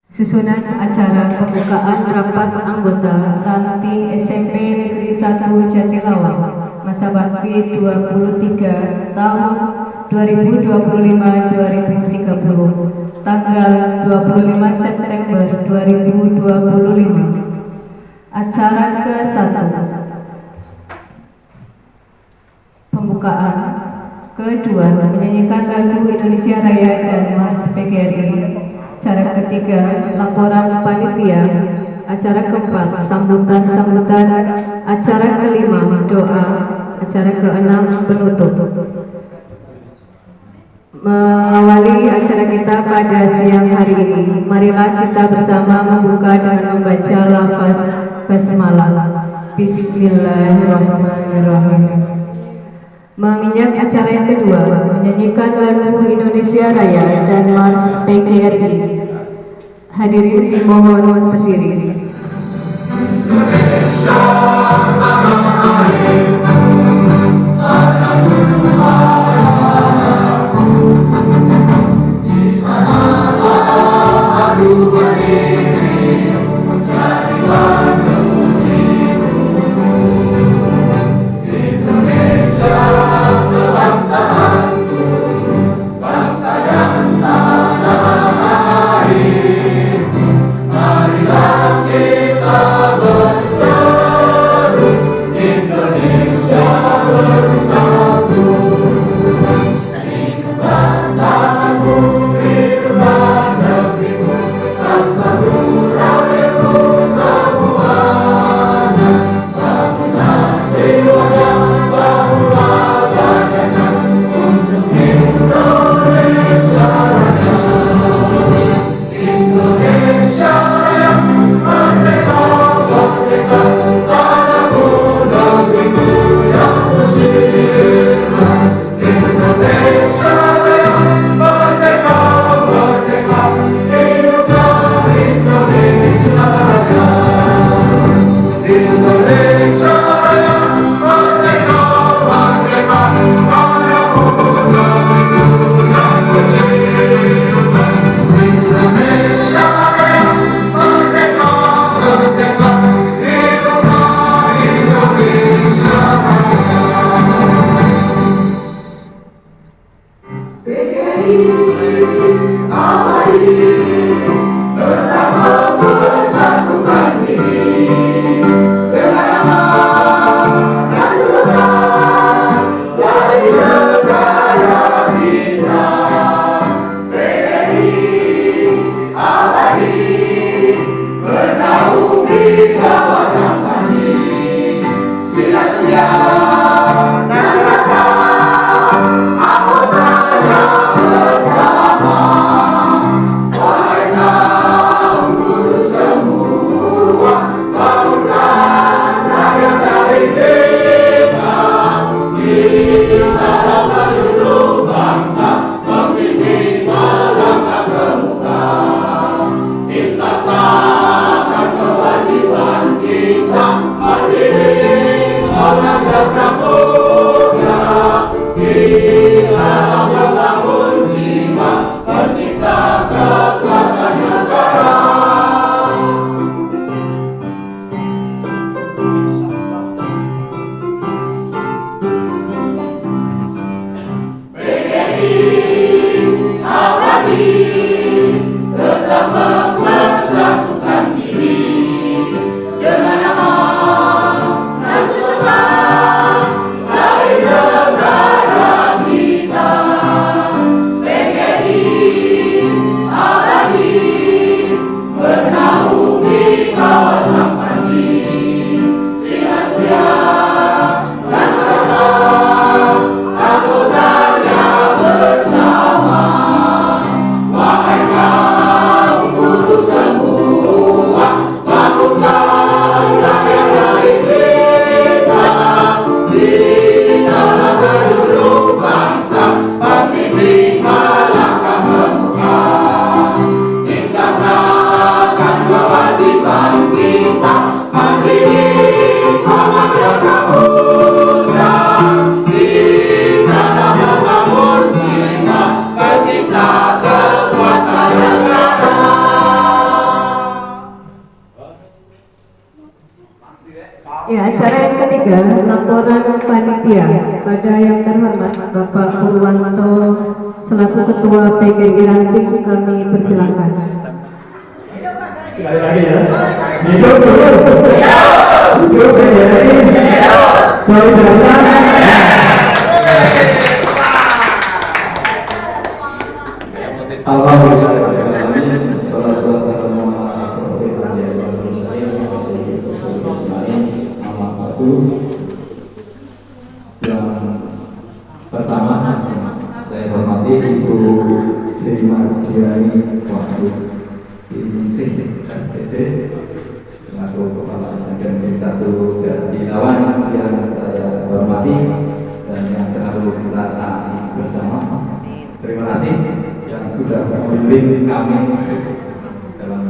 Susunan acara pembukaan rapat anggota Ranting SMP Negeri 1 Jatilawang masa bakti 23 tahun 2025-2030 tanggal 25 September 2025. Acara ke-1 pembukaan, kedua menyanyikan lagu Indonesia Raya dan Mars PGRI. Acara ketiga, laporan panitia. Acara keempat, sambutan. Acara kelima, doa. Acara keenam, penutup. Mengawali acara kita pada siang hari ini, marilah kita bersama membuka dengan membaca lafaz basmalah. Bismillahirrahmanirrahim. Menginjak acara yang kedua, menyanyikan lagu Indonesia Raya dan Mars PGRI. Hadirin dimohon berdiri. Indonesia tanah airku, tanah Tuhan. Di sanalah aku berdiri, jadi bandung ibumu. Indonesia kebangsaanku, bangsa dan tanah air. Marilah kita berseru, Indonesia bersatu. Hiduplah tanahku, hiduplah negeriku, bangsaku, rakyatku semuanya. Bangunlah jiwanya, bangunlah badannya, untuk Indonesia Raya. Indonesia Raya, merdeka, merdeka, tanahku, negeriku yang tercinta. Indonesia Raya, merdeka, merdeka, hiduplah Indonesia Raya. Indonesia Raya, merdeka, merdeka, tanahku, negeriku yang tercinta. Indonesia Raya, merdeka, merdeka, hiduplah Indonesia Raya. PGRI abadi, tetap mempersatukan diri dengan aman dan selesai dari negara kita. PGRI abadi, bernaung di kawasan kaji, sinar surya dan rata, anggotanya bersama. Wahai kaum buruh semua, bangunkan rakyat dari kita. Kita dapat dulu bangsa, membimbing melangkah ke muka. Insafkan kewajiban kita, mendidik, mengajarkan Ya, acara yang ketiga, laporan panitia. Pada yang terhormat Bapak Purwanto selaku Ketua PGRI Ranting, kami persilakan. Sekali lagi ya. Hidup dulu. Hidup PGRI. Solidaritas. Alhamdulillah. Salatu wassalamu ala asyrofil anbiya'i wal mursalin. Yang pertama, saya hormati Ibu Sri Mardiani Wahyu Diningsih SPD selaku Kepala SMK 1 Jatilawan yang saya hormati dan yang selalu kita taati bersama. Terima kasih yang sudah membimbing kami dalam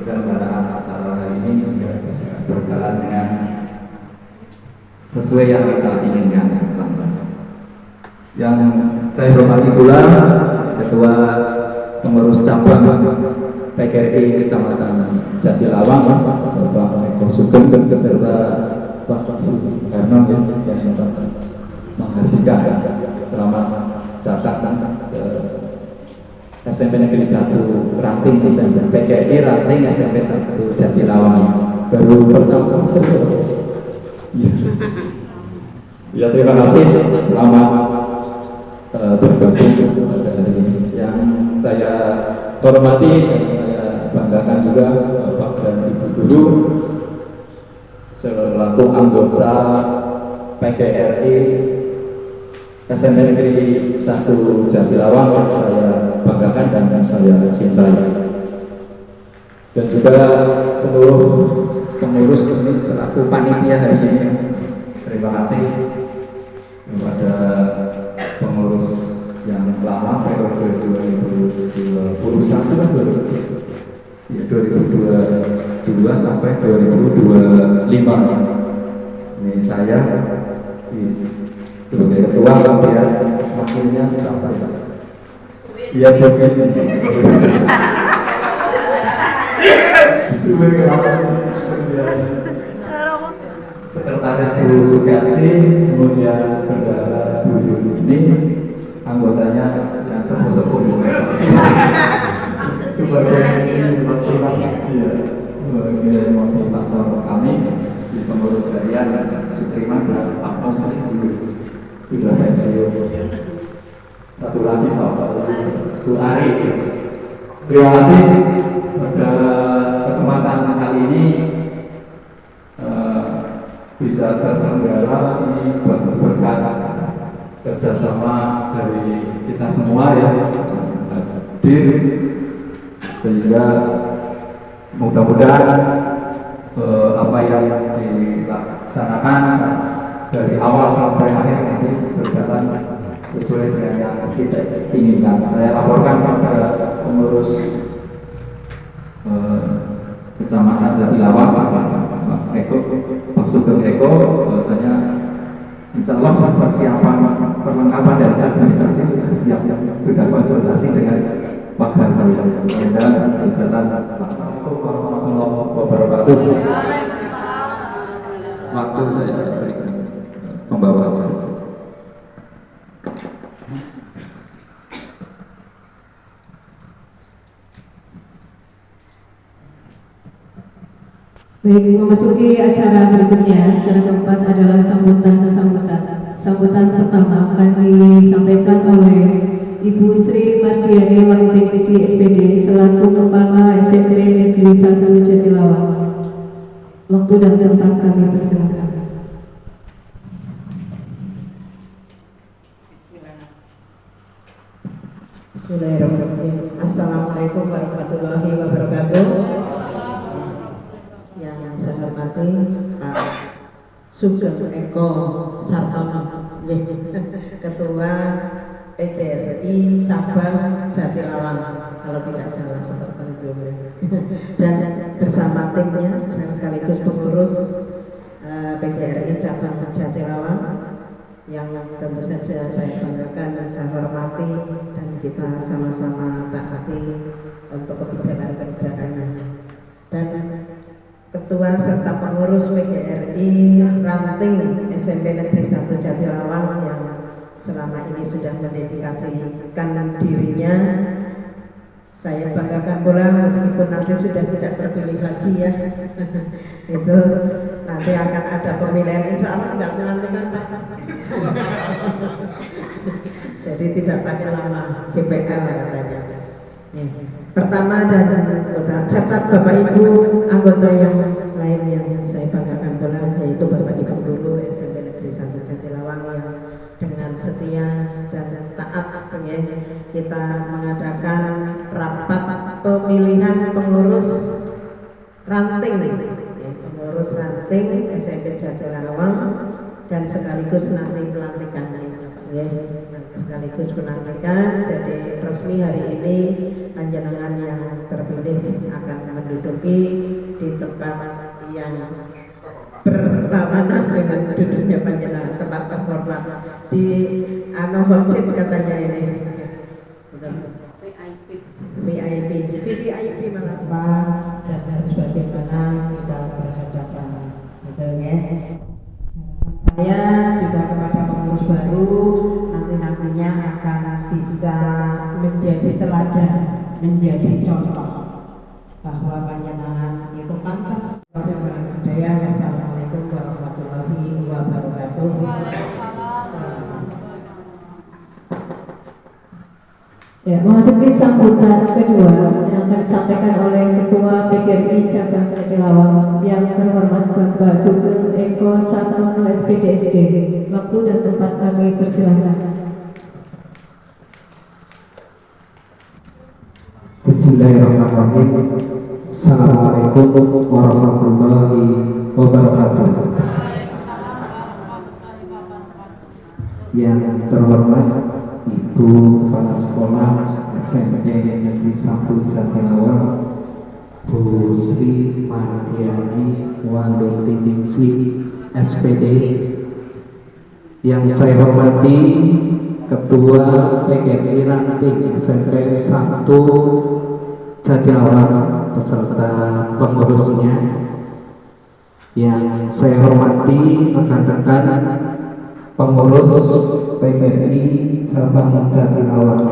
penyelenggaraan acara hari ini sehingga bisa berjalan dengan sesuai yang kita inginkan lancar. Yang saya hormati pula Ketua Pengurus Cabang PGRI Kecamatan Jatilawang Bapak Eko Sugeng beserta Bapak Soekarno yang menghardikan selamat datang ke SMP Negeri 1 Ranting SMP PGRI Ranting SMP 1 Jatilawang baru pertama ya, terima kasih selamat bergabung pada hari ini. Yang saya hormati dan saya banggakan juga Bapak dan Ibu Guru selaku anggota PGRI SMP Negeri 1 Jatilawang saya banggakan dan saya cintai, dan juga seluruh pengurus ini selaku panitia hari ini. Terima kasih kepada pengurus yang lama periode 2021 kan 2022 sampai 2025. Ini saya sebagai ketua, kemudian wakilnya sampai ya Sekretaris Bu Sugasi, kemudian Bendara Bu Yuni, anggotanya yang sepuh-sepuh sebagai motivator kami di pengurus harian Sutriman dan Pak Mosli sudah pensiun. Satu lagi sahabat Bu Ari. Terima kasih pada kesempatan kali ini bisa terselenggara ini berkat kerjasama dari kita semua ya hadir, sehingga mudah-mudahan apa yang dilaksanakan dari awal sampai akhir nanti berjalan sesuai dengan yang kita inginkan. Saya laporkan kepada pengurus Kecamatan Jatilawang Pak Eko, Pak Sugeng Eko, bahwasanya insya Allah persiapan perlengkapan dan administrasi sudah siap, sudah konsultasi dengan Pak Hartono. Dan Assalamualaikum warahmatullahi wabarakatuh. Waktu saya berikan membawa acara. Baik, memasuki acara berikutnya. Acara keempat adalah sambutan. Sambutan pertama akan disampaikan oleh Ibu Sri Mardiani Wahyu Diningsih SPD selaku Kepala SMP Negeri 1 Jatilawang. Waktu dan tempat kami persilakan. Bismillahirrahmanirrahim. Assalamualaikum warahmatullahi wabarakatuh. Yang saya hormati Pak Sugeng Eko Sartono, Ketua PGRI Cabang Jatilawang, kalau tidak salah seperti itu. Dan bersama timnya sekaligus pengurus PGRI Cabang Jatilawang yang tentu saja saya banggakan dan saya hormati, dan kita sama-sama taati untuk kebijakan-kebijakannya. Dan Ketua serta pengurus PGRI PGRI Ranting SMP Negeri 1 Jatilawang yang selama ini sudah mendedikasikan dirinya. Saya banggakan pula meskipun nanti sudah tidak terpilih lagi ya. Itu nanti akan ada pemilihan, insya Allah tidak pelantikan Pak. Jadi tidak pakai lama GPL katanya. Pertama dan serta Bapak Ibu anggota yang lain yang saya banggakan pula, yaitu Bapak Ibu guru SMP Negeri 1 Jatilawang yang dengan setia dan taat kita mengadakan rapat pemilihan pengurus ranting SMP Jatilawang dan sekaligus nanti pelantikan sekaligus pelantikan. Jadi resmi hari ini panjenengan yang terpilih akan menduduki di tempat yang berlawanan dengan duduknya panjenengan, tempat terhormat di hot seat katanya ini. VIP malah Pak, dan harus bagaimana kita berhadapan gitu ya. Saya juga kepada pengurus baru nantinya akan bisa menjadi teladan, menjadi contoh bahwa panjenengan itu pantas. Wassalamualaikum warahmatullahi wabarakatuh. Ya, memasuki sambutan kedua yang akan disampaikan oleh Ketua PGRI Cabang Jatilawang yang terhormat Bapak Sugeng Eko Sartono SPDSD. Waktu dan tempat kami persilahkan. Bismillahirrahmanirrahim. Assalamualaikum warahmatullahi wabarakatuh. Yang terhormat Ibu Kepala Sekolah SMP Negeri 1 Jatilawang, Bu Sri Mardiani Wandotiningsi SPD. Yang saya hormati Ketua PGRI Ranting SMP 1 Jatilawang beserta pengurusnya. Yang saya hormati rekan-rekan pengurus PGRI Cabang Jatilawang,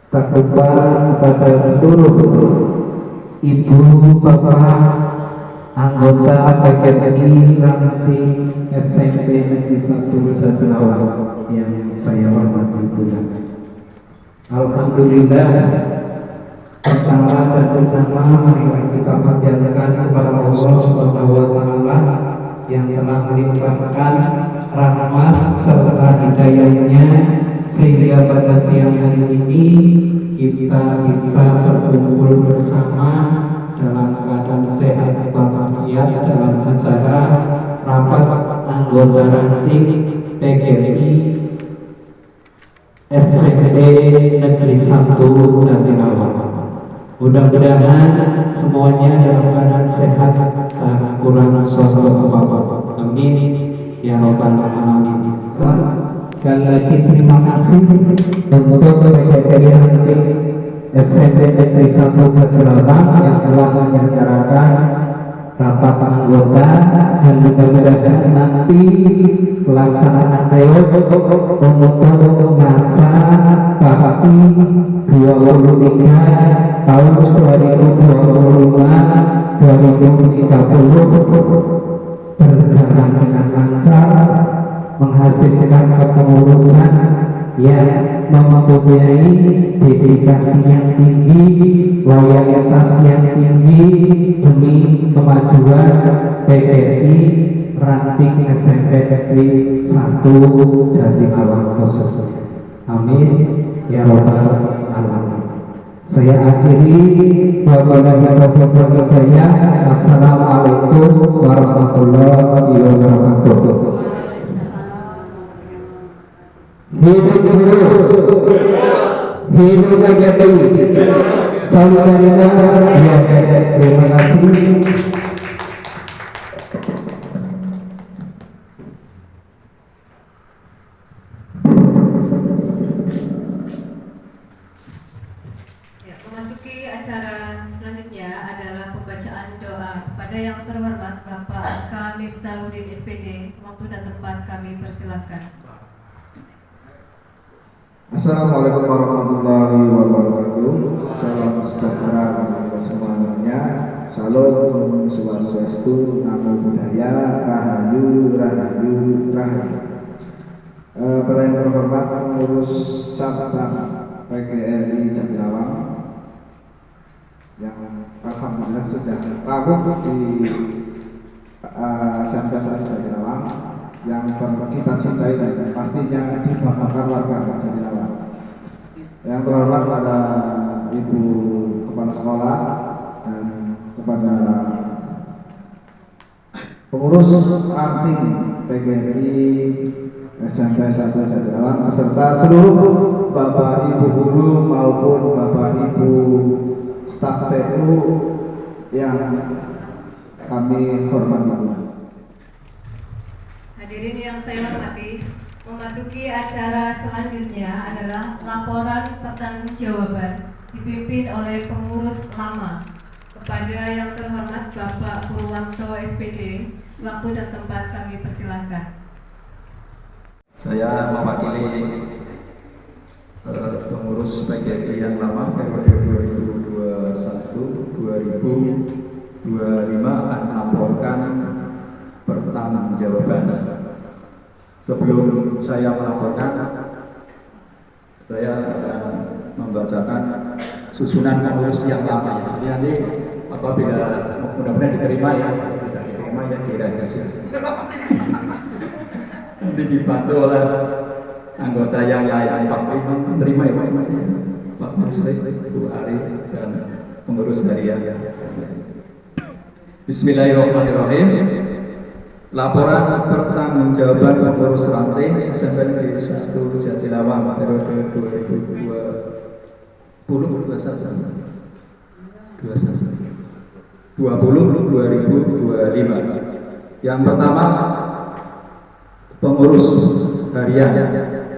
tak lupa kepada seluruh ibu bapak anggota PGRI Ranting SMP Negeri 1 Jatilawang yang saya hormati pula. Alhamdulillah, pertama dan utama marilah kita panjatkan kepada Allah Subhanahu wa Ta'ala yang telah melimpahkan rahmat serta hidayahnya sehingga pada siang hari ini kita bisa berkumpul bersama dalam keadaan sehat walafiat dalam acara rapat anggota ranting PGRI SMP Negeri 1 Jatilawang. Mudah-mudahan semuanya dalam keadaan sehat, tak kurang suatu apa-apa. Amin ya rabbal alamin. Dan lagi terima kasih untuk PGRI Ranting SMP Negeri 1 Jatilawang yang telah menyelenggarakan rapat anggota, dan mudah-mudahan nanti pelaksanaan reog untuk masa bakti 23 tahun 2025-2030 berjalan dengan lancar, menghasilkan kepengurusan yang mempunyai dedikasi yang tinggi, loyalitas yang tinggi demi kemajuan PGRI Ranting SMP Negeri 1 Jatilawang khususnya. Amin ya rabbal alamin. Saya akhiri, wabillahi taufiq wal hidayah. Wassalamualaikum warahmatullahi wabarakatuh. Hidup guru, hidup PGRI, solidaritas. Ya, terima kasih. Memasuki acara selanjutnya adalah pembacaan bacaan doa. Kepada yang terhormat Bapak K. Miftahudin SPD, waktu dan tempat kami persilahkan. Assalamualaikum warahmatullahi wabarakatuh. Salam sejahtera bagi kita semuanya. Salam, swastiastu, namo buddhaya, rahayu, rahayu, rahayu. Pada yang terhormat pengurus cabang PGRI Jatilawang yang alhamdulillah sudah rawuh di Sampai Jatilawang, yang kita cintai dan pastinya dibanggakan warga Jatilawang. Yang terhormat pada Ibu Kepala Sekolah dan kepada pengurus ranting PGRI SMP 1 Jatilawang beserta seluruh Bapak Ibu guru maupun Bapak Ibu staf TU yang kami hormati. Hadirin yang saya hormati, memasuki acara selanjutnya adalah laporan pertanggungjawaban dipimpin oleh pengurus lama. Kepada yang terhormat Bapak Purwanto SPD, waktu dan tempat kami persilahkan. Saya mewakili pengurus PGRI yang lama periode 2021-2025 akan melaporkan pertanggungjawaban. Sebelum saya melaporkan, saya akan membacakan susunan pengurus yang lama. Jadi nanti apabila mudah-mudahan diterima ya, tidak diterima ya direvisi. Nanti dibantu oleh anggota yang lain, Pak Iman menerima ya Pak Mansri, Bu Ari dan pengurus harian. Bismillahirrahmanirrahim. Laporan pertanggungjawaban pengurus ranting SMP Negeri 1 Jatilawang periode 2020-2025. Yang pertama, pengurus harian,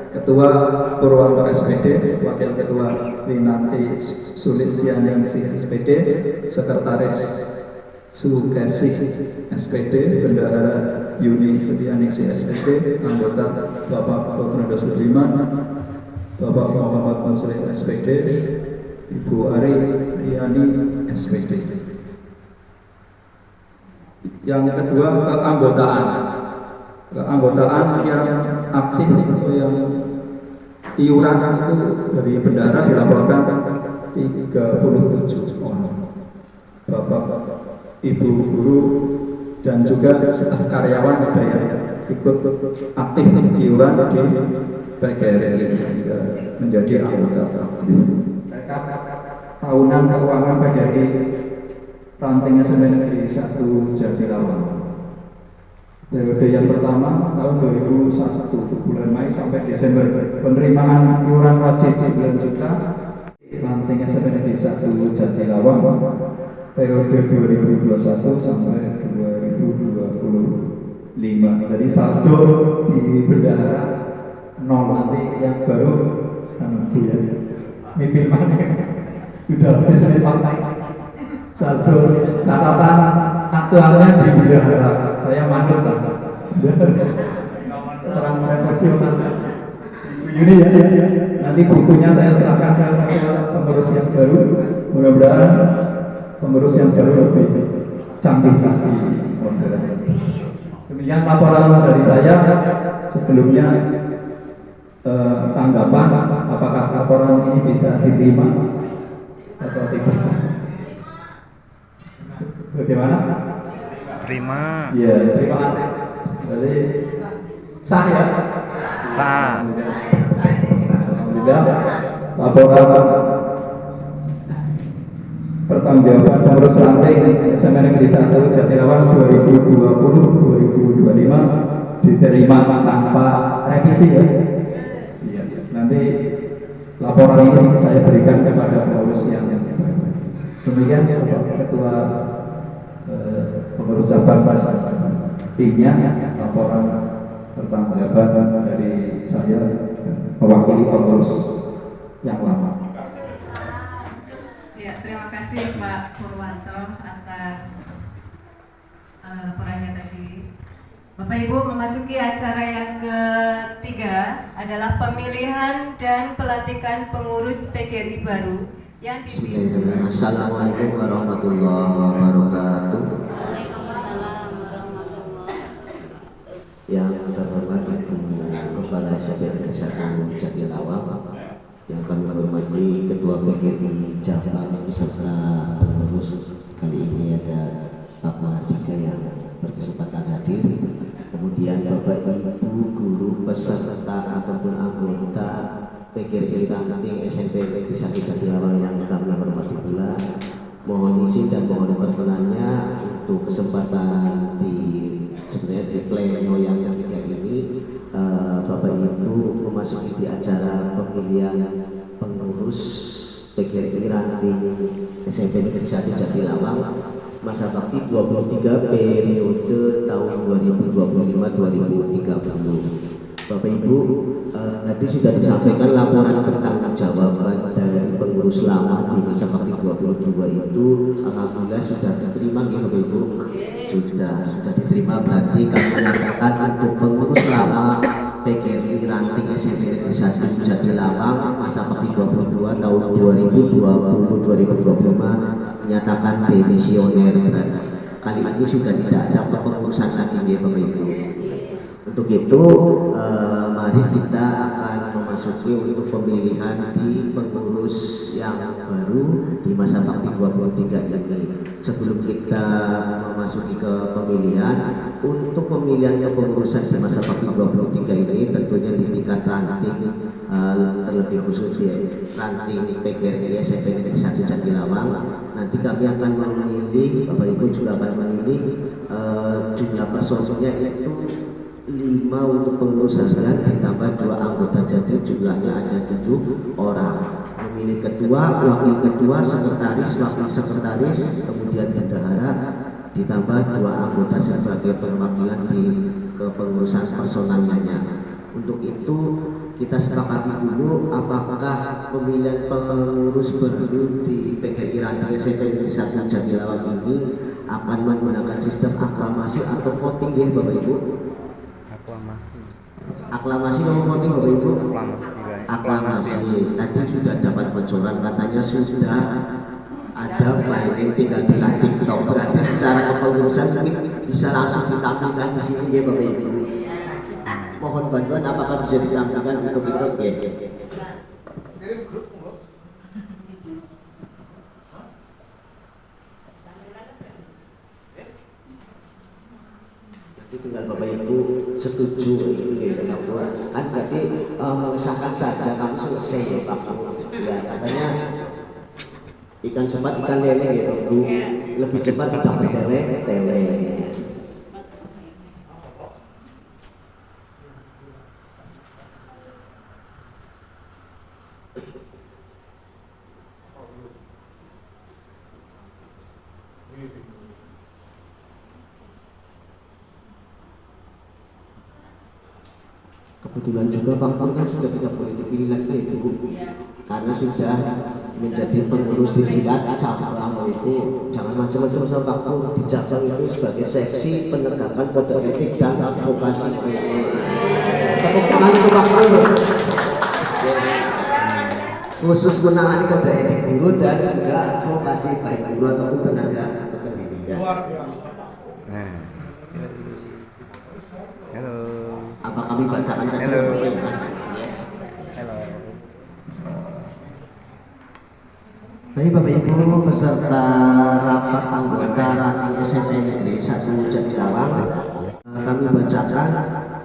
Ketua Purwanto SPD, Wakil Ketua Winanti Sulistianingsih SPD, Sekretaris Sugesih SPD, Bendahara Yuni Setianingsih SPD, anggota Bapak Purwono Sudirman, Bapak Muhammad Mansuri SPD, Ibu Ari Triani SPD. Yang kedua, keanggotaan yang aktif atau yang iuran itu dari bendahara dilaporkan 37 orang. Bapak Ibu guru dan juga staf karyawan ada yang ikut aktif iuran di PGRI sehingga menjadi anggota aktif. Rekap tahunan keuangan PGRI ranting SMP Negeri 1 Jatilawang. Periode yang pertama tahun 2001 bulan Mei sampai Desember, penerimaan iuran wajib 9 juta ranting SMP Negeri 1 Jatilawang periode 2021 sampai 2025. Jadi saldo di bendahara nol, nanti yang baru Bu ya mimpin mana sudah bisa dipakai saldo catatan aktualnya di bendahara. Saya manut lah orang profesional Yuni ya. Nanti bukunya saya serahkan ke pengurus yang baru, mudah-mudahan pengurus yang baru lebih canggih lagi. Demikian laporan dari saya. Sebelumnya tanggapan apakah laporan ini bisa diterima atau tidak? Bagaimana? Terima. Ya, terima kasih. Jadi sah ya? Sah. Alhamdulillah, laporan pertanggungjawaban pengurus ranting SMP Negeri 1 Jatilawang 2020-2025 diterima tanpa revisi ya. Iya. Nanti laporan ini saya berikan kepada pengurus yang demikian Ketua pengurus cabang timnya, laporan pertanggungjawaban dari saya mewakili pengurus yang lama. Ya, terima kasih. kasih Pak Purwanto atas perannya tadi. Bapak Ibu, memasuki acara yang ketiga adalah pemilihan dan pelantikan pengurus PGRI baru yang dipimpin. Assalamualaikum warahmatullahi wabarakatuh. Yang terhormat Ibu Kepala SPT 1 Jatilawang, yang kami hormati Ketua PGRI Cabang beserta pengurus. Kali ini ada Pak Mahardika yang berkesempatan hadir. Kemudian Bapak Ibu guru peserta ataupun anggota PGRI Ranting SMP Negeri 1 Jatilawang yang kami hormati pula. Mohon izin dan mohon perkenannya untuk kesempatan sebenarnya di pleno yang ketiga ini, Bapak Ibu memasuki di acara pemilihan pengurus PGRI Ranting SMP Negeri 1 Jatilawang masa bakti 23 periode tahun 2025-2030. Bapak Ibu, tadi sudah disampaikan laporan pertanggungjawaban dari pengurus lama di masa bakti 22 itu, alhamdulillah sudah diterima ya Bapak Ibu. Sudah diterima, berarti kami menyatakan untuk pengurus lama PGRI Ranting SMP Negeri 1 Jatilawang masa bakti 22 tahun 2020-2025 menyatakan demisioner. Kali ini sudah tidak ada kepengurusan lagi ya Bapak Ibu. Untuk itu mari kita akan memasuki untuk pemilihan di pengurus yang baru di masa bakti 23 ini. Sebelum kita memasuki ke pemilihan, untuk pemilihan kepengurusan di masa bakti 23 ini tentunya di tingkat ranting, terlebih khusus di ranting PGRI SMP Negeri 1 Jatilawang. Nanti kami akan memilih, Bapak Ibu juga akan memilih jumlah personilnya itu 5 untuk pengurus harian ditambah 2 anggota, jadi jumlahnya ada 7 orang. Memilih ketua, wakil ketua, sekretaris, wakil sekretaris, kemudian bendahara ditambah 2 anggota sebagai perwakilan di kepengurusan personalnya. Untuk itu kita sepakati dulu apakah pemilihan pengurus baru di PGRI Ranting SMP Negeri 1 Jatilawang ini akan menggunakan sistem aklamasi atau voting ya Bapak Ibu? Aklamasi nomor voting Bapak Ibu? Aklamasi. Tadi sudah dapat bocoran katanya sudah ada planning tinggal dilantik TikTok. Berarti secara kepengurusan mungkin bisa langsung ditampilkan di sini ya Bapak Ibu. Mohon bantuan apakah bisa ditampilkan untuk itu ya. Tinggal Bapak Ibu setuju itu ya Pak Bu. Kan berarti mengesahkan saja kami selesai ya Pak Bu. Ya katanya ikan cepat ikan lele ya Pak Bu. Lebih cepat kita bertele-tele. Kebetulan juga Pak Pur kan sudah tidak boleh dipilih lagi ya Ibu, karena sudah menjadi pengurus di tingkat cabang Ibu. Jangan macam-macam sama Pak Pur, di cabang itu sebagai seksi penegakan kode etik dan advokasi. Tepuk tangan untuk Pak Pur. Khusus menangani kode etik guru dan juga advokasi baik guru ataupun tenaga kependidikan. Halo. Apa kami bacakan saja? Halo. Mas? Halo. Baik Bapak Ibu beserta rapat anggota Ranting SMP Negeri 1 Jatilawang, kami bacakan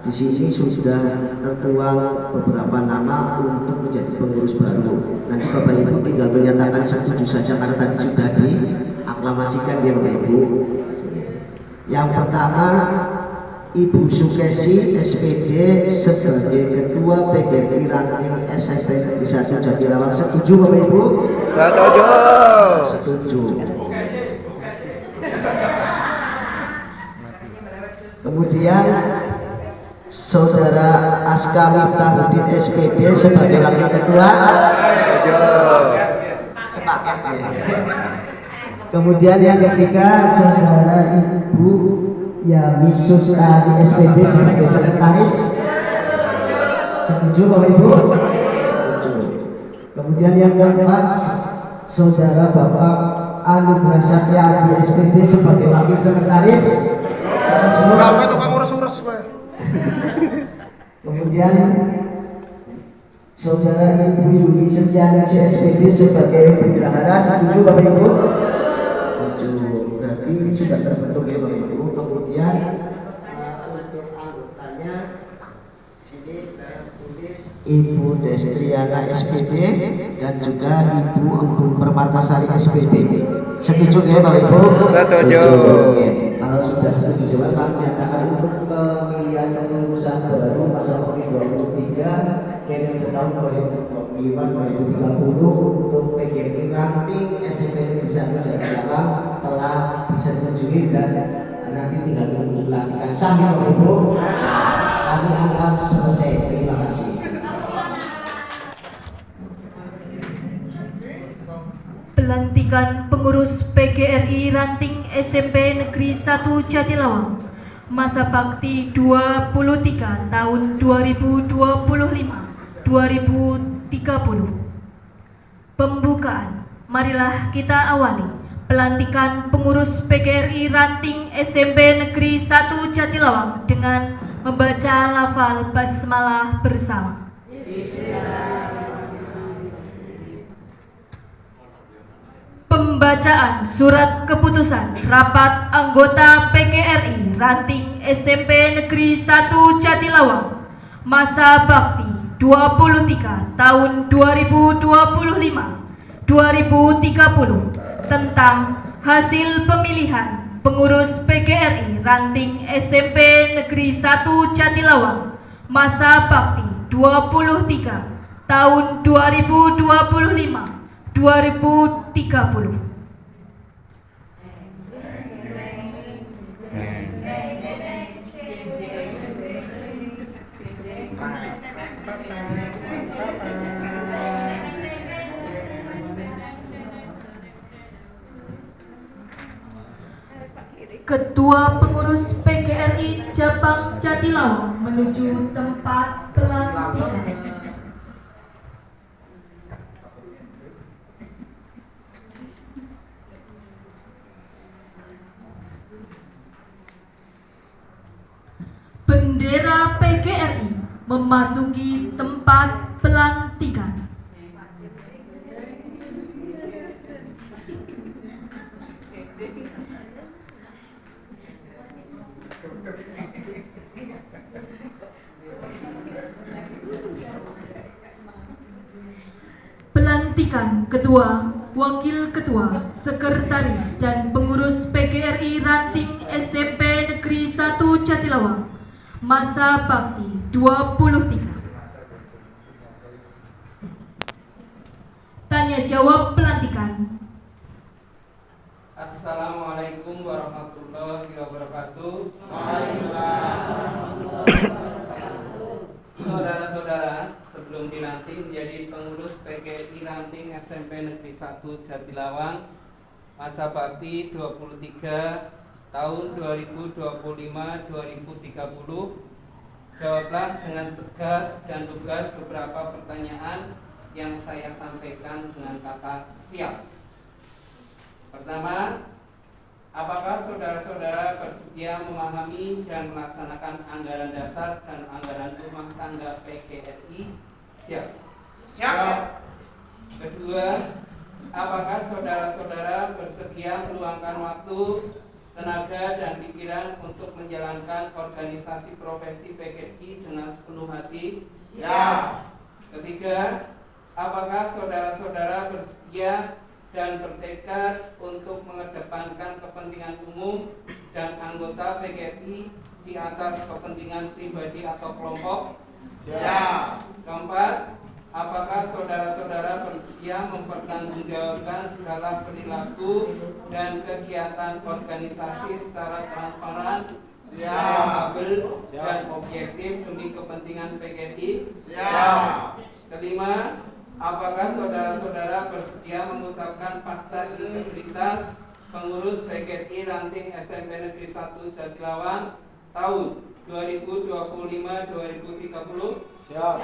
di sini sudah tertuang beberapa nama untuk menjadi pengurus baru. Nanti Bapak Ibu tinggal menyatakan setuju saja karena tadi sudah diaklamasikan ya Bapak Ibu. Yang pertama Ibu Sukesi SPD sebagai Ketua PGRI Ranting SMP Negeri 1 Jatilawang. Setuju Bapak Ibu? Setuju. Setuju. Kemudian Saudara Aska Miftahuddin SPD sebagai Wakil Ketua. Sepakat ya. Kemudian yang ketiga, saudara Ibu Yami Sustari SPD sebagai sekretaris. Setuju Bapak Ibu? Setuju. Kemudian yang keempat, saudara Bapak Anugrah Satyadi SPD sebagai wakil sekretaris. Setuju. Sampai tukang urus-urus gue. Kemudian saudara Ibu Yuli Setiani SPD sebagai bendahara. Setuju Bapak Ibu? Setuju. Berarti ini sudah terbentuk ya Bapak Ibu. Kemudian untuk anggotanya di sini tertulis Ibu Destriana SPD dan juga Ibu Empung Permatasari SPD. Setuju ya Bapak Ibu? Setuju. Oke. Kalau sudah setuju, coba kami nyatakan untuk pemilihan kepengurusan baru masa pemilu 23 periode tahun 2025-2030 untuk PGRI ranting SMP Negeri 1 Jakarta telah disetujui dan nanti tinggal menunggu pelantikan. Sah ya Bapak Ibu? Kami anggap selesai. Terima kasih. Pelantikan pengurus PGRI Ranting SMP Negeri 1 Jatilawang masa bakti 23 tahun 2025-2030. Pembukaan. Marilah kita awali pelantikan pengurus PGRI Ranting SMP Negeri 1 Jatilawang dengan membaca lafal basmalah bersama. Pembacaan surat keputusan rapat anggota PGRI Ranting SMP Negeri 1 Jatilawang masa bakti 23 tahun 2025-2030 tentang hasil pemilihan pengurus PGRI Ranting SMP Negeri 1 Jatilawang masa bakti 23 tahun 2025-2030. Ketua Pengurus PGRI Cabang Jatilawang menuju tempat pelantikan. Bendera PGRI memasuki tempat pelantikan. Pelantikan Ketua, Wakil Ketua, Sekretaris dan Pengurus PGRI Ranting SMP Negeri 1 Jatilawang masa bakti 23. Tanya jawab pelantikan. Assalamualaikum warahmatullahi wabarakatuh. Saudara-saudara, sebelum dilantik menjadi pengurus PGRI Ranting SMP Negeri 1 Jatilawang masa bakti 23 tahun 2025-2030, jawablah dengan tegas dan lugas beberapa pertanyaan yang saya sampaikan dengan kata siap. Pertama, apakah saudara-saudara bersedia memahami dan melaksanakan anggaran dasar dan anggaran rumah tangga PGRI? Siap. Siap. Kedua, apakah saudara-saudara bersedia meluangkan waktu, tenaga dan pikiran untuk menjalankan organisasi profesi PGRI dengan sepenuh hati? Siap. Ketiga, apakah saudara-saudara bersedia dan bertekad untuk mengedepankan kepentingan umum dan anggota PGRI di atas kepentingan pribadi atau kelompok? Siap. Keempat, apakah saudara-saudara bersedia mempertanggungjawabkan segala perilaku dan kegiatan organisasi secara transparan, akuntabel, dan objektif demi kepentingan PGRI? Siap. Kelima, apakah saudara-saudara bersedia mengucapkan fakta integritas pengurus PGRI Ranting SMP Negeri 1 Jatilawang tahun 2025-2030? Siap.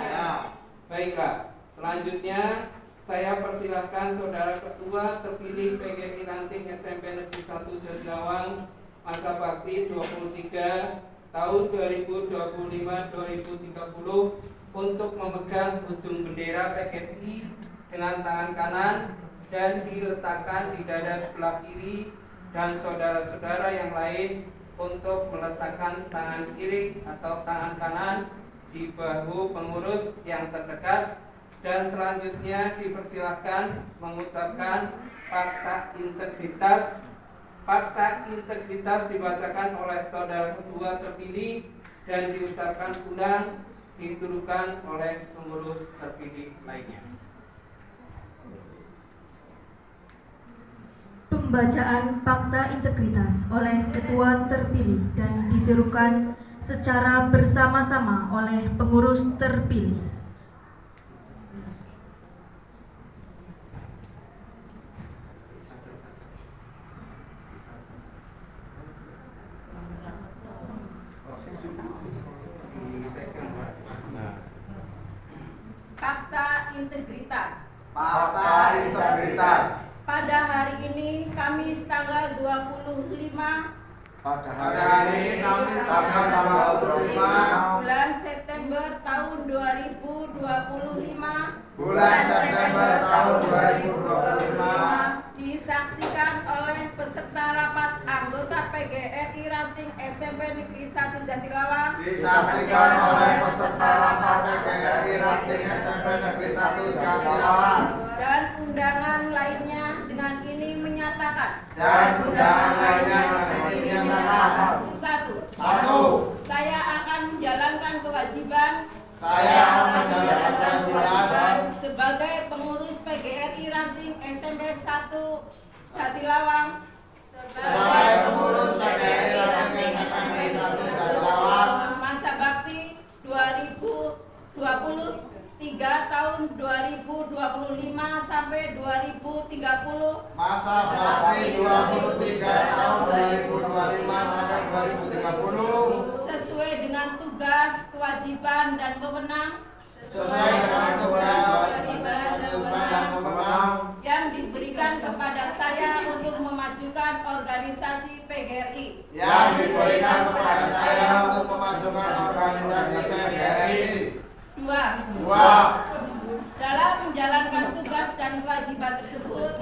Baiklah, selanjutnya saya persilahkan Saudara Ketua terpilih PGRI Ranting SMP Negeri 1 Jatilawang masa bakti 23 tahun 2025-2030 untuk memegang ujung bendera PGRI dengan tangan kanan dan diletakkan di dada sebelah kiri, dan saudara-saudara yang lain untuk meletakkan tangan kiri atau tangan kanan di bahu pengurus yang terdekat, dan selanjutnya dipersilahkan mengucapkan fakta integritas. Fakta integritas dibacakan oleh Saudara Ketua terpilih dan diucapkan ulang diturukan oleh pengurus terpilih lainnya. Pembacaan fakta integritas oleh Ketua terpilih dan ditirukan secara bersama-sama oleh pengurus terpilih. Fakta integritas. Fakta integritas. Pada hari ini Kamis tanggal 25 Pada hari ini kami tanggal 25 bulan September tahun 2025 disaksikan oleh peserta rapat anggota PGRI Ranting SMP Negeri 1 Jatilawang dan undangan lainnya dengan ini menyatakan. Satu, saya akan menjalankan kewajiban sebagai pengurus PGRI Ranting SMP 1 Jatilawang masa bakti 2023 tahun 2025 sampai 2030 sesuai dengan tugas, kewajiban dan wewenang yang diberikan kepada saya untuk memajukan organisasi PGRI. Dua, dalam menjalankan tugas dan kewajiban tersebut,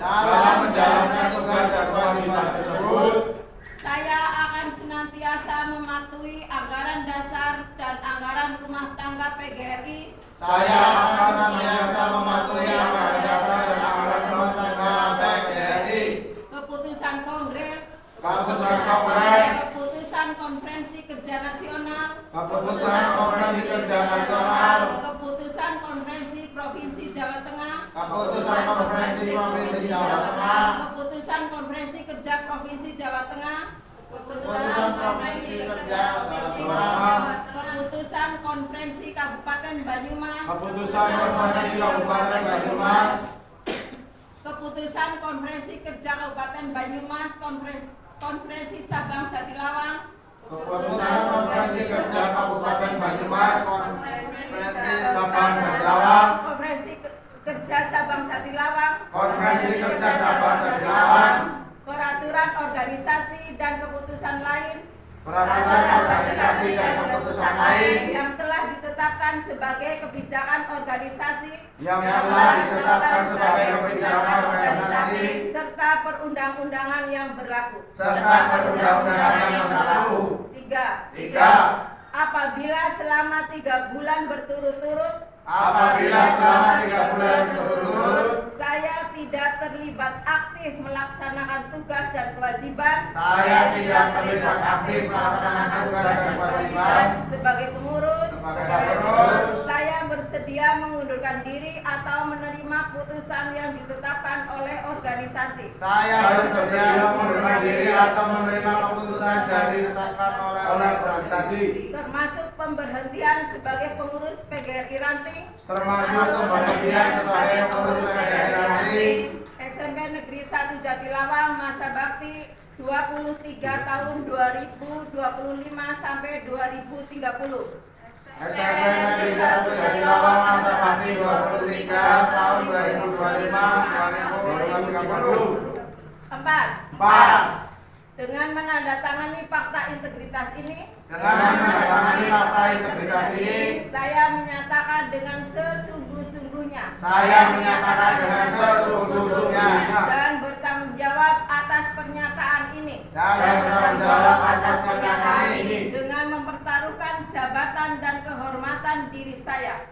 saya akan senantiasa mematuhi anggaran dasar dan anggaran rumah tangga PGRI. Keputusan Kongres, keputusan Konferensi Kerja Nasional, keputusan Konferensi Provinsi Jawa Tengah, keputusan Konferensi Kerja Provinsi Jawa Tengah, keputusan Konferensi Kabupaten Banyumas, keputusan Konferensi Kerja Kabupaten Banyumas, Konferensi Cabang Jatilawang, Konferensi Kerja Cabang Jatilawang, peraturan organisasi dan keputusan lain yang telah ditetapkan sebagai kebijakan organisasi serta perundang-undangan yang berlaku. Tiga, apabila selama 3 bulan berturut-turut saya tidak terlibat aktif melaksanakan tugas dan kewajiban sebagai pengurus, saya bersedia mengundurkan diri atau menerima putusan yang ditetapkan oleh organisasi. Termasuk pemberhentian sebagai pengurus PGRI Ranting SMP SMP Negeri 1 Jatilawang masa bakti 23 tahun 2025 sampai 2030. SMP Negeri 1 Jatilawang masa bakti 23 tahun 2025 2030. 4. Dengan menandatangani fakta integritas ini, saya menyatakan dengan sesungguh-sungguhnya dan bertanggung jawab atas pernyataan ini dengan mempertaruhkan jabatan dan kehormatan diri saya.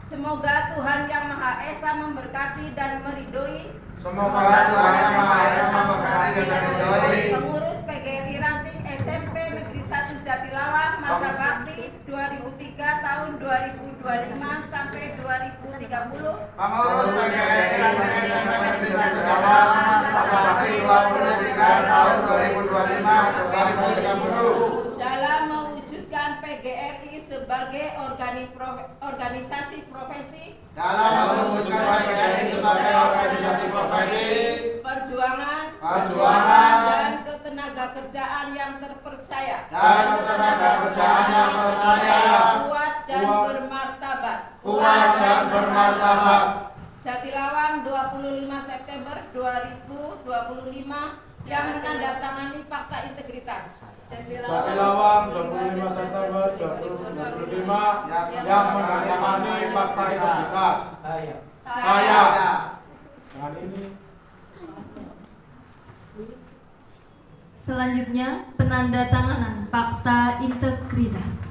Semoga Tuhan Yang Maha Esa memberkati dan meridhoi pengurus PGRI Ranting SMP Negeri 1 Jatilawang masa bakti 2003 tahun 2025 sampai 2030. Pengurus PGRI Ranting SMP Negeri 1 Jatilawang masa bakti 23 tahun 2025 2030. Dalam mewujudkan PGRI sebagai organisasi profesi perjuangan dan ketenaga kerjaan yang terpercaya, kuat dan bermartabat. Jatilawang 25 September 2025 yang menandatangani fakta integritas. Jatilawang 25 September 2025 yang menandatangani fakta integritas. Saya. Dan ini. Selanjutnya, penandatanganan fakta integritas.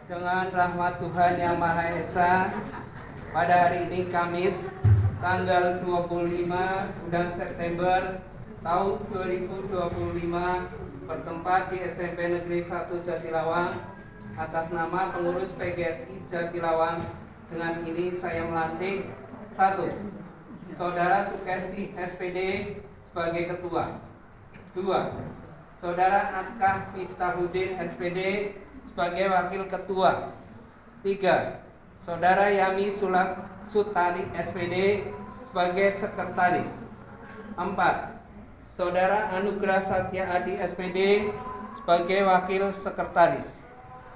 Dengan rahmat Tuhan Yang Maha Esa, pada hari ini Kamis tanggal 25 bulan September tahun 2025 bertempat di SMP Negeri 1 Jatilawang atas nama pengurus PGRI Jatilawang. Dengan ini saya melantik 1. Saudara Sukesi SPD sebagai ketua. 2. Saudara Askah Miftahudin SPD sebagai wakil ketua. 3. Saudara Yami Sutari SPD sebagai sekretaris. 4. Saudara Anugrah Satya Adi SPD sebagai wakil sekretaris.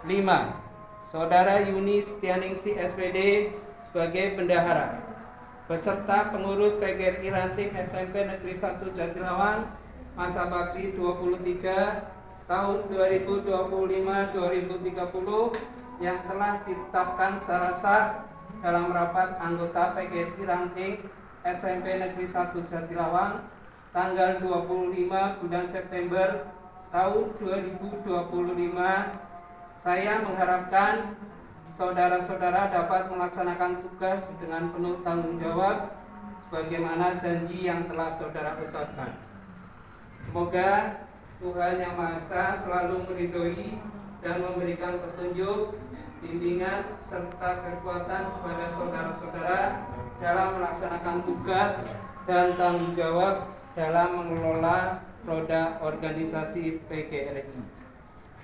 5. Saudara Yuni Setianingsi SPD sebagai bendahara. Beserta pengurus PGRI Ranting SMP Negeri 1 Jatilawang masa bakti 23 tahun 2025-2030 yang telah ditetapkan secara sah dalam rapat anggota PGRI Ranting SMP Negeri 1 Jatilawang tanggal 25 bulan September tahun 2025. Saya mengharapkan saudara-saudara dapat melaksanakan tugas dengan penuh tanggung jawab sebagaimana janji yang telah saudara ucapkan. Semoga Tuhan Yang Maha Esa selalu meridhoi dan memberikan petunjuk, bimbingan, serta kekuatan kepada saudara-saudara dalam melaksanakan tugas dan tanggung jawab dalam mengelola roda organisasi PGRI.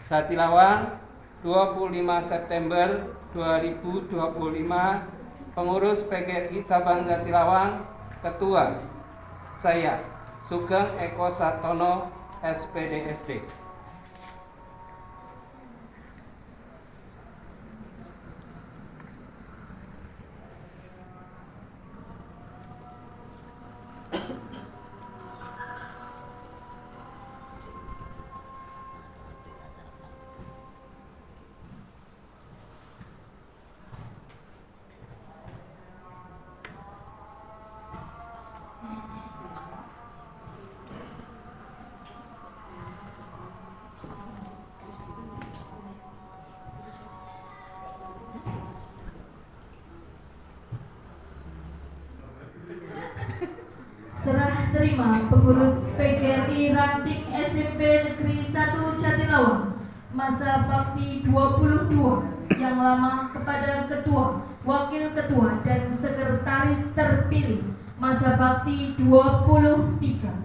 Jatilawang, 25 September 2025, pengurus PGRI Cabang Jatilawang, Ketua, saya, Sugeng Eko Sartono, SPDSD. Serah terima pengurus PGRI Ranting SMP Negeri 1 Jatilawang masa bakti 22 yang lama kepada ketua, wakil ketua dan sekretaris terpilih masa bakti 23.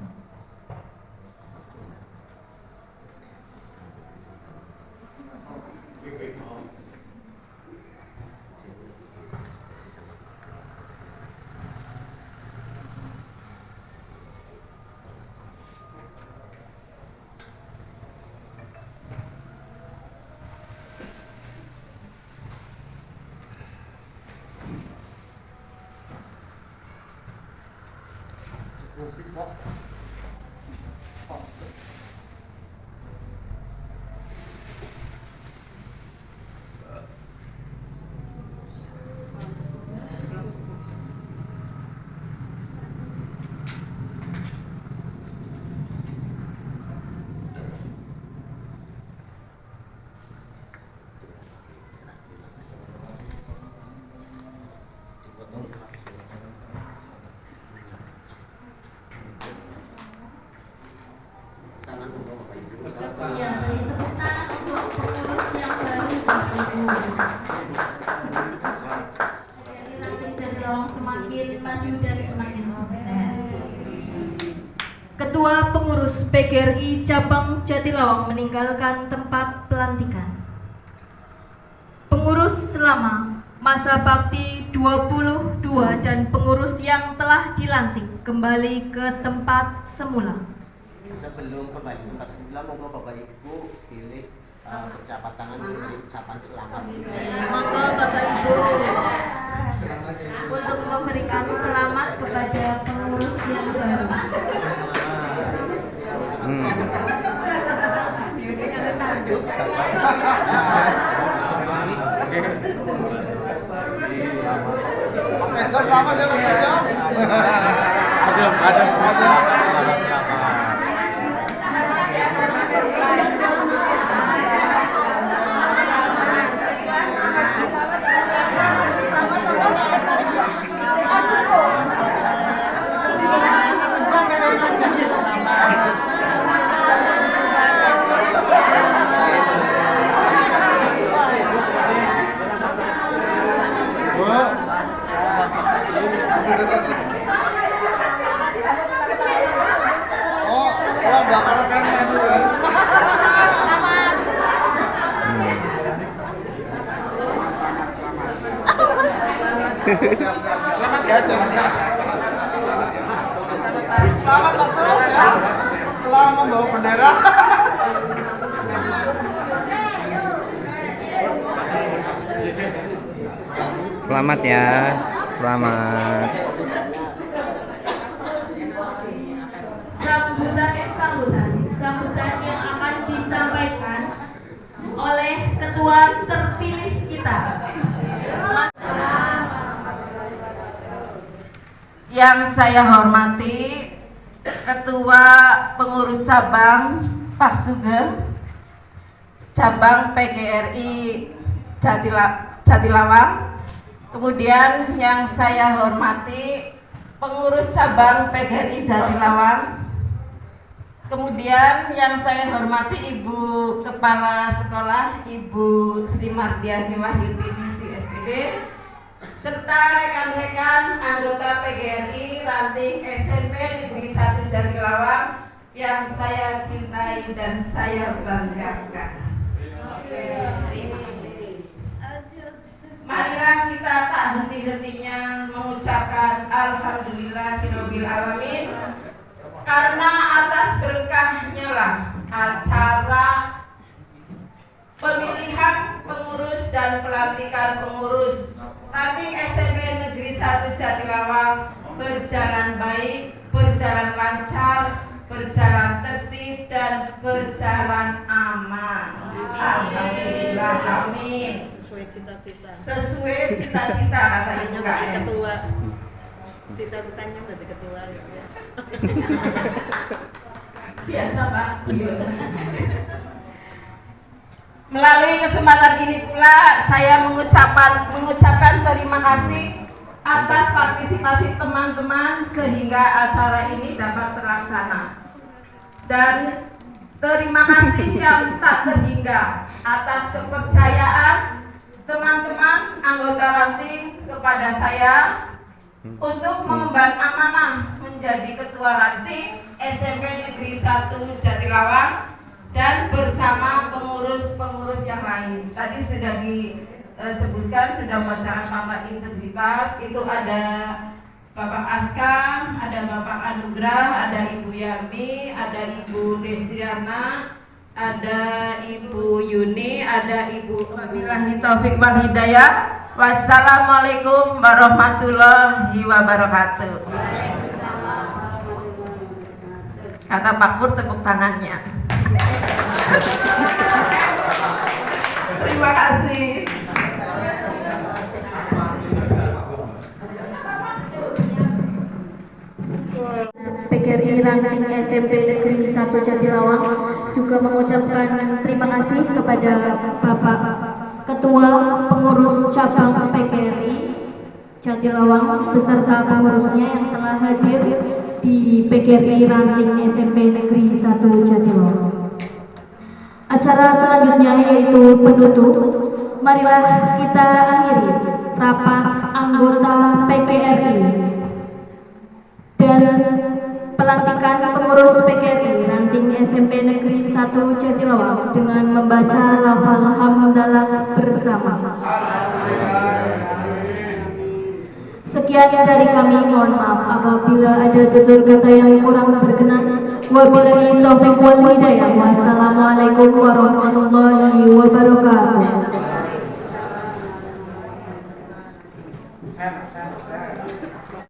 Ya, beri tepuk tangan untuk pengurus yang baru Bapak Ibu. PGRI Ranting Jatilawang semakin maju dan semakin sukses. Ketua Pengurus PGRI Cabang Jatilawang meninggalkan tempat pelantikan. Pengurus selama masa bakti 22 dan pengurus yang telah dilantik kembali ke tempat semula. Sebelum kembali tempat semula, monggo Bapak Ibu pilih ucapan tangan memberi ucapan selamat. Monggo Bapak Ibu untuk memberikan selamat kepada pengurus yang baru. Selamat ya Mas Tejo. Selamat ya, selamat masuk ya. Telah membawa bendera. Selamat ya, selamat. Sambutan yang akan disampaikan oleh ketua terpilih kita. Yang saya hormati Ketua Pengurus Cabang Pak Sugeng, Cabang PGRI Jatilawang. Kemudian yang saya hormati Pengurus Cabang PGRI Jatilawang. Kemudian yang saya hormati Ibu Kepala Sekolah Ibu Sri Mardiani Wahyudi SPD, serta rekan-rekan anggota PGRI Ranting SMP Negeri 1 Jatilawang yang saya cintai dan saya banggakan. Marilah kita tak henti-hentinya mengucapkan Alhamdulillahirabbil alamin, karena atas berkahnya lah acara pemilihan pengurus dan pelantikan pengurus Ranting SMP Negeri 1 Jatilawang berjalan baik, berjalan lancar, berjalan tertib dan berjalan aman. Alhamdulillah, amin. Sesuai cita-cita kata Ibu KS. Ketua. Cita-citanya jadi ketua ya. Biasa Pak. Melalui kesempatan ini pula saya mengucapkan terima kasih atas partisipasi teman-teman sehingga acara ini dapat terlaksana. Dan terima kasih yang tak terhingga atas kepercayaan teman-teman anggota Ranting kepada saya untuk mengemban amanah menjadi Ketua Ranting SMP Negeri 1 Jatilawang dan bersama pengurus-pengurus yang lain. Tadi sudah disebutkan, sudah membacakan fakta integritas. Itu ada Bapak Aska, ada Bapak Anugrah, ada Ibu Yami, ada Ibu Destiana, ada Ibu Yuni, ada Ibu Wabillahi Taufik wal Hidayah. Wassalamualaikum warahmatullahi wabarakatuh. Kata Pak Pur, tepuk tangannya. Terima kasih. PGRI Ranting SMP Negeri 1 Jatilawang juga mengucapkan terima kasih kepada Bapak Ketua Pengurus Cabang PGRI Jatilawang beserta pengurusnya yang telah hadir di PGRI Ranting SMP Negeri 1 Jatilawang. Acara selanjutnya yaitu penutup. Marilah kita akhiri rapat anggota PGRI dan pelantikan pengurus PGRI Ranting SMP Negeri 1 Jatilawang dengan membaca lafal hamdalah bersama. Sekian dari kami, mohon maaf apabila ada tutur kata yang kurang berkenan. Wabillahi taufik wal hidayah. Wassalamualaikum warahmatullahi wabarakatuh.